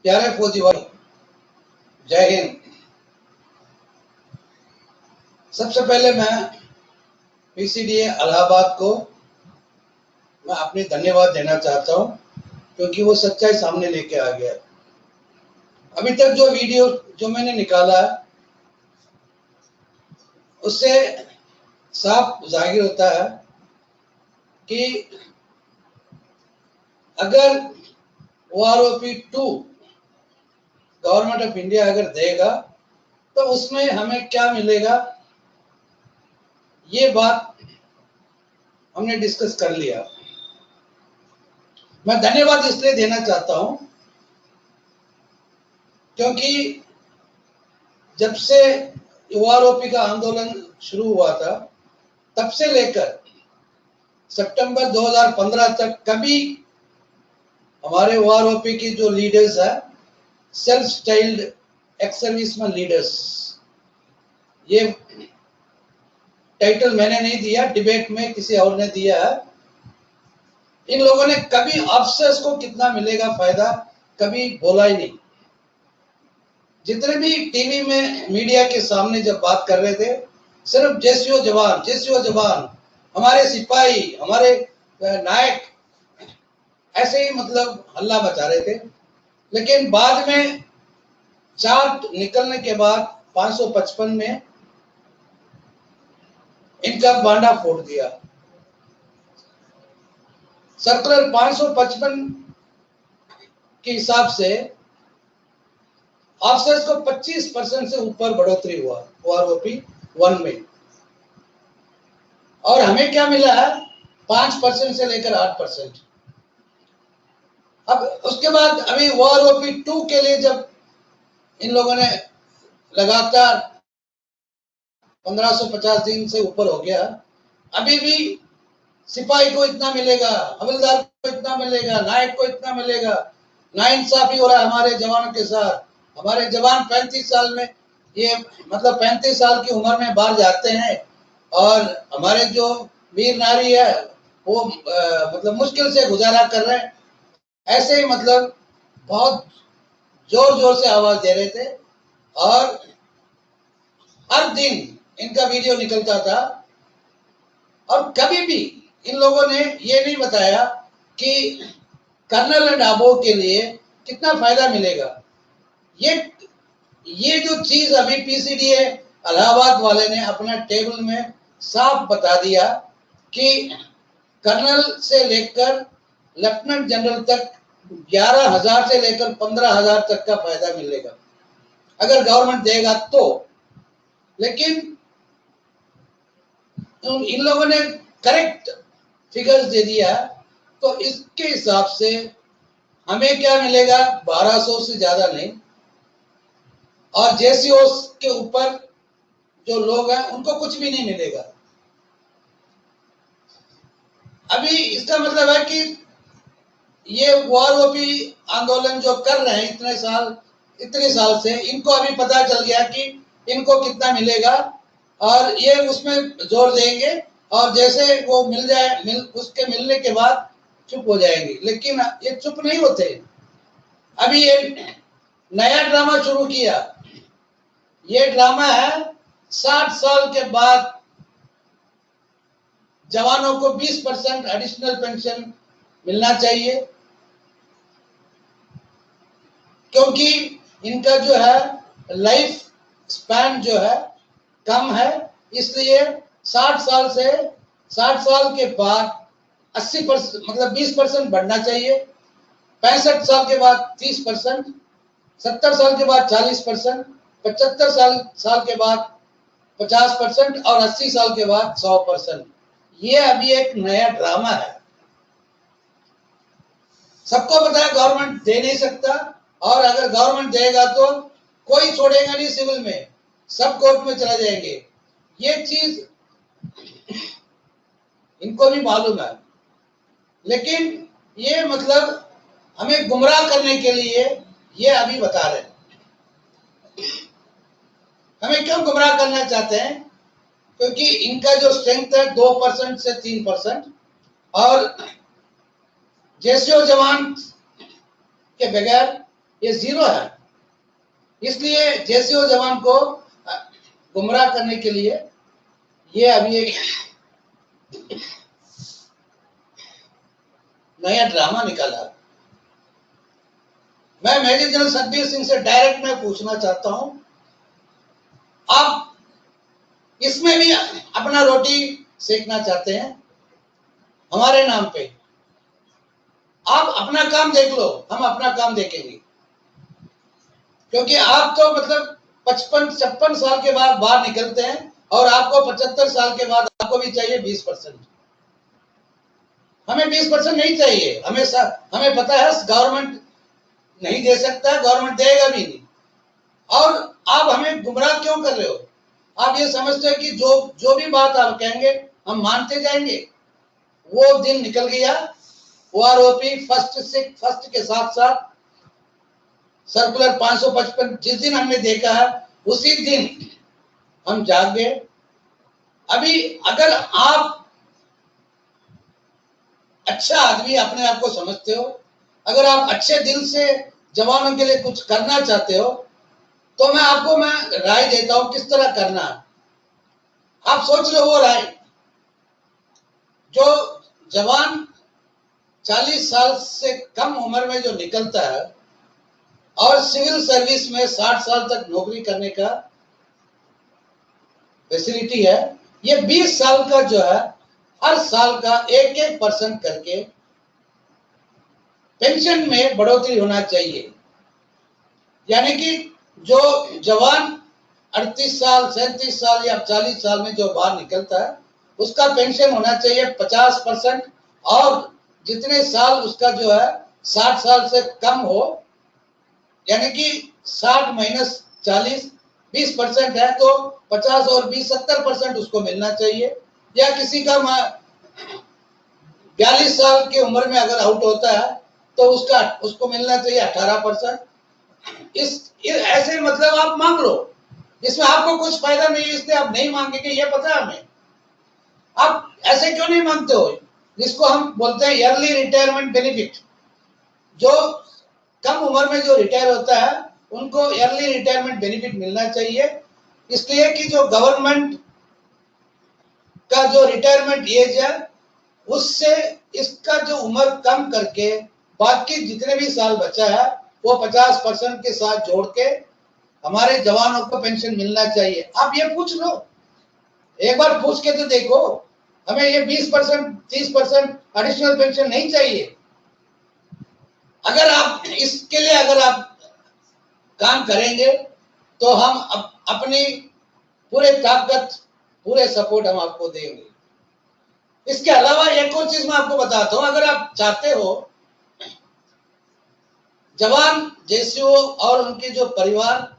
प्यारे फौजी भाई, जय हिंद। सबसे पहले मैं पीसीडीए इलाहाबाद को मैं अपनी धन्यवाद देना चाहता हूं, क्योंकि वो सच्चाई सामने लेके आ गया। अभी तक जो वीडियो जो मैंने निकाला है उससे साफ जाहिर होता है कि अगर OROP 2 गवर्नमेंट ऑफ इंडिया अगर देगा तो उसमें हमें क्या मिलेगा, ये बात हमने डिस्कस कर लिया। मैं धन्यवाद इसलिए देना चाहता हूं क्योंकि जब से OROP का आंदोलन शुरू हुआ था तब से लेकर सितंबर 2015 तक कभी हमारे OROP की जो लीडर्स है, self styled ex serviceman leaders, ये टाइटल मैंने नहीं दिया, डिबेट में किसी और ने दिया है। इन लोगों ने कभी ऑफिसर्स को कितना मिलेगा फायदा कभी बोला ही नहीं। जितने भी टीवी में मीडिया के सामने जब बात कर रहे थे, सिर्फ जैसियो जवान, जैसियो जवान, हमारे सिपाही, हमारे नायक, ऐसे ही मतलब हल्ला मचा रहे थे। लेकिन बाद में चार्ट निकलने के बाद 555 में इनका बांडा फोड़ दिया। सर्कुलर 555 के हिसाब से ऑफिसर्स को 25% से ऊपर बढ़ोतरी हुआ OROP 1 में, और हमें क्या मिला है 5% से लेकर 8%। अब उसके बाद अभी OROP 2 के लिए जब इन लोगों ने लगातार 1550 दिन से ऊपर हो गया, अभी भी सिपाही को इतना मिलेगा, हवलदार को इतना मिलेगा, नायक को इतना मिलेगा, नाइंसाफी हो रहा है हमारे जवानों के साथ। हमारे जवान 35 साल में, ये मतलब 35 साल की उम्र में बाहर जाते हैं, और हमारे जो वीर नारी है वो मतलब मुश्किल से गुजारा कर रहे हैं। ऐसे ही मतलब बहुत जोर जोर से आवाज दे रहे थे, और हर दिन इनका वीडियो निकलता था, और कभी भी इन लोगों ने ये नहीं बताया कि कर्नल एंड अबोव के लिए कितना फायदा मिलेगा। ये जो चीज अभी पीसीडीए इलाहाबाद वाले ने अपना टेबल में साफ बता दिया कि कर्नल से लेकर लेफ्टिनेंट जनरल तक 11,000 से लेकर 15,000 तक का फायदा मिलेगा अगर गवर्नमेंट देगा तो। लेकिन इन लोगों ने करेक्ट फिगर्स दे दिया, तो इसके हिसाब से हमें क्या मिलेगा 1200 से ज्यादा नहीं, और जेसीओ के ऊपर जो लोग हैं उनको कुछ भी नहीं मिलेगा। अभी इसका मतलब है कि ये OROP आंदोलन जो कर रहे हैं इतने साल से, इनको अभी पता चल गया कि इनको कितना मिलेगा, और ये उसमें जोर देंगे, और जैसे वो उसके मिलने के बाद चुप हो जाएंगे। लेकिन ये चुप नहीं होते। अभी ये नया ड्रामा शुरू किया। ये ड्रामा है 60 साल के बाद जवानों को 20% एडिशनल पेंशन मिलना चाहिए, क्योंकि इनका जो है लाइफ स्पैन जो है कम है, इसलिए 60 साल के बाद 80% मतलब 20% बढ़ना चाहिए, 65 साल के बाद 30%, 70 साल के बाद 40%, 75 साल के बाद 50%, और 80 साल के बाद 100%। ये अभी एक नया ड्रामा है। सबको पता है गवर्नमेंट दे नहीं सकता, और अगर गवर्नमेंट देगा तो कोई छोड़ेगा नहीं सिविल में, सब कोर्ट में चला जाएंगे। ये चीज इनको भी मालूम है, लेकिन ये मतलब हमें गुमराह करने के लिए ये अभी बता रहे हैं। हमें क्यों गुमराह करना चाहते हैं? क्योंकि इनका जो स्ट्रेंथ है 2% से 3%, और जैसियो जवान के बगैर ये जीरो है। इसलिए जेसीओ जवान को गुमराह करने के लिए ये अभी एक नया ड्रामा निकाला। मैं मेजर जनरल सतबीर सिंह से डायरेक्ट मैं पूछना चाहता हूं, आप इसमें भी अपना रोटी सेकना चाहते हैं हमारे नाम पे? आप अपना काम देख लो, हम अपना काम देखेंगे। क्योंकि आप तो मतलब 55-56 साल के बाद बाहर निकलते हैं और आपको 75 साल के बाद आपको भी चाहिए 20%। हमें 20% नहीं चाहिए। हमें पता है गवर्नमेंट नहीं दे सकता, गवर्नमेंट देगा भी नहीं। और आप हमें गुमराह क्यों कर रहे हो? आप ये समझते हो कि जो भी बात आप कहेंगे हम मानते जाएंगे। वो दिन निकल गया। ओआरओपी फर्स्ट के साथ साथ सर्कुलर 555 जिस दिन हमने देखा है उसी दिन हम जाग गए। अभी अगर आप अच्छा आदमी अपने आप को समझते हो, अगर आप अच्छे दिल से जवानों के लिए कुछ करना चाहते हो, तो मैं राय देता हूं किस तरह करना। आप सोच रहे हो वो राय, जो जवान 40 साल से कम उम्र में जो निकलता है और सिविल सर्विस में 60 साल तक नौकरी करने का फैसिलिटी है, ये 20 साल का जो है हर साल का 1-1% करके पेंशन में बढ़ोतरी होना चाहिए। यानी कि जो जवान 38 साल 37 साल या 40 साल में जो बाहर निकलता है उसका पेंशन होना चाहिए 50%, और जितने साल उसका जो है 60 साल से कम हो, यानी कि 60 माइनस 40 20% है तो 50 और 20 70% उसको मिलना चाहिए। या किसी का 42 साल की उम्र में अगर आउट होता है तो उसको मिलना चाहिए 18%। ऐसे मतलब आप मांग लो, इसमें आपको कुछ फायदा नहीं है इसलिए आप नहीं मांगेंगे, ये पता है हमें। आप ऐसे क्यों नहीं मांगते हो? जिसको हम बोलते हैं अर्ली रिटायरमेंट बेनिफिट। जो कम उम्र में जो रिटायर होता है उनको अर्ली रिटायरमेंट बेनिफिट मिलना चाहिए। इसलिए कि जो गवर्नमेंट का जो रिटायरमेंट एज है उससे इसका जो उम्र कम करके बाकी जितने भी साल बचा है वो 50% के साथ जोड़ के हमारे जवानों को पेंशन मिलना चाहिए। आप ये पूछ लो, एक बार पूछ के तो देखो। हमें ये 20% 30% एडिशनल पेंशन नहीं चाहिए। अगर आप इसके लिए अगर आप काम करेंगे तो हम अपनी पूरे ताकत पूरे सपोर्ट हम आपको देंगे। इसके अलावा एक और चीज मैं आपको बताता हूं, अगर आप चाहते हो जवान जेसीओ और उनके जो परिवार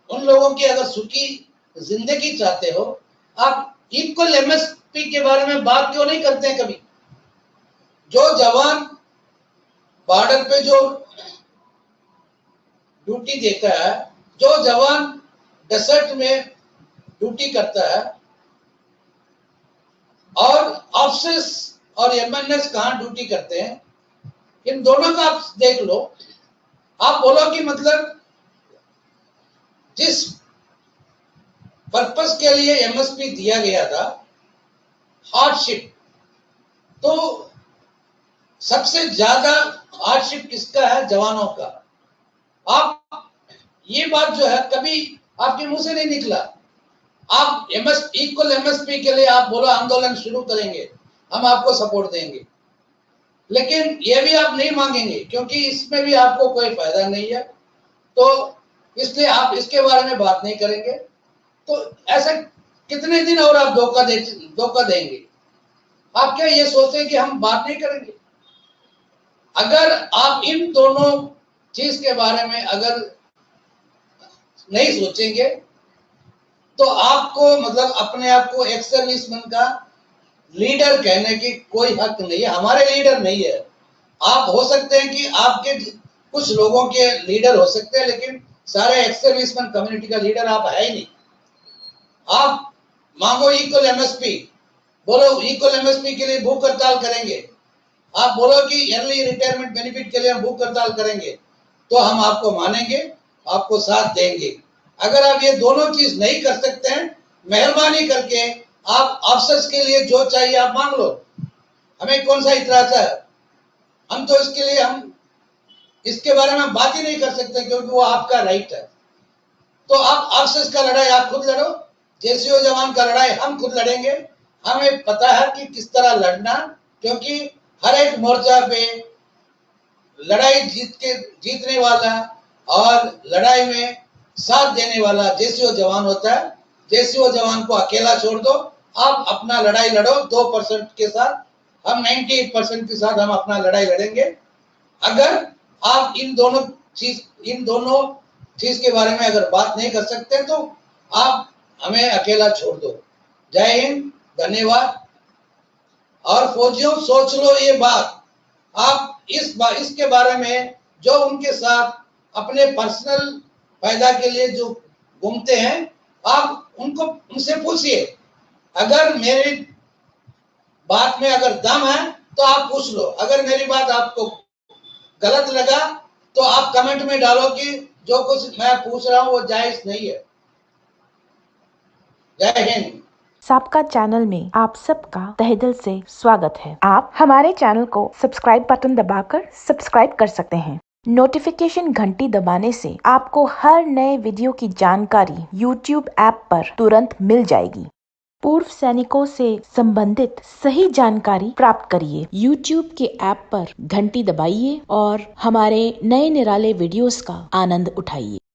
उन लोगों की अगर सुखी जिंदगी चाहते हो, आप इक्वल एमएसपी के बारे में बात क्यों नहीं करते हैं कभी? जो जवान बॉर्डर पे जो ड्यूटी देता है, जो जवान डेसर्ट में ड्यूटी करता है, और ऑफिसर्स और एमएनएस कहां ड्यूटी करते हैं, इन दोनों का आप देख लो। आप बोलो कि मतलब जिस पर्पस के लिए एमएसपी दिया गया था, हार्डशिप, तो सबसे ज्यादा हार्डशिप किसका है? जवानों का। आप ये बात जो है कभी आपके मुंह से नहीं निकला। आप इक्वल एमएसपी के लिए आप बोलो आंदोलन शुरू करेंगे, हम आपको सपोर्ट देंगे, लेकिन ये भी आप नहीं मांगेंगे क्योंकि इसमें भी आपको कोई फायदा नहीं है, तो इसलिए आप इसके बारे में बात नहीं करेंगे। तो ऐसा कितने दिन और आप धोखा देंगे? आप क्या ये सोचते हैं कि हम बात नहीं करेंगे? अगर आप इन दोनों चीज के बारे में अगर नहीं सोचेंगे तो आपको मतलब अपने आप को एक्स सर्विसमैन का लीडर कहने की कोई हक नहीं है। हमारे लीडर नहीं है। आप हो सकते हैं कि आपके कुछ लोगों के लीडर हो सकते हैं, लेकिन सारे एक्स सर्विसमैन कम्युनिटी का लीडर आप है ही नहीं। आप मांगो इक्वल एमएसपी, बोलो इक्वल एमएसपी के लिए भूख हड़ताल करेंगे। आप बोलो कि अर्ली रिटायरमेंट बेनिफिट के लिए हम भूख हड़ताल करेंगे। तो हम आपको मानेंगे, आपको साथ देंगे। अगर आप ये दोनों चीज नहीं कर सकते हैं, मेहरबानी करके आप अफसर्स के लिए जो चाहिए आप मांग लो, हमें कौन सा इतराज है। हम तो इसके लिए हम इसके बारे में बात ही नहीं कर सकते, क्योंकि वो आपका राइट है। तो आप अफसर्स का लड़ाई आप खुद लड़ो, जेसीओ जवान का लड़ाई हम खुद लड़ेंगे। हमें पता है कि किस तरह लड़ना, क्योंकि हर एक मोर्चा पे लड़ाई जीतने वाला और लड़ाई में साथ देने वाला जेसीओ जवान होता है। जेसीओ जवान को अकेला छोड़ दो, आप अपना लड़ाई लड़ो 2% के साथ, हम 98% के साथ हम अपना लड़ाई लड़ेंगे। अगर आप इन दोनों चीज के बारे में अगर बात नहीं कर सकते तो आप हमें अकेला छोड़ दो। जय हिंद, धन्यवाद। और फौजियों, सोच लो ये बात, आप इसके बारे में जो उनके साथ अपने पर्सनल फायदा के लिए जो घूमते हैं, आप उनसे पूछिए। अगर मेरी बात में अगर दम है तो आप पूछ लो, अगर मेरी बात आपको गलत लगा तो आप कमेंट में डालो कि जो कुछ मैं पूछ रहा हूं वो जायज नहीं है। जय हिंद। सबका चैनल में आप सबका तहे दिल से स्वागत है। आप हमारे चैनल को सब्सक्राइब बटन दबाकर सब्सक्राइब कर सकते हैं। नोटिफिकेशन घंटी दबाने से आपको हर नए वीडियो की जानकारी YouTube ऐप पर तुरंत मिल जाएगी। पूर्व सैनिकों से संबंधित सही जानकारी प्राप्त करिए। YouTube के ऐप पर घंटी दबाइए और हमारे नए निराले वीडियोस का आनंद उठाइए।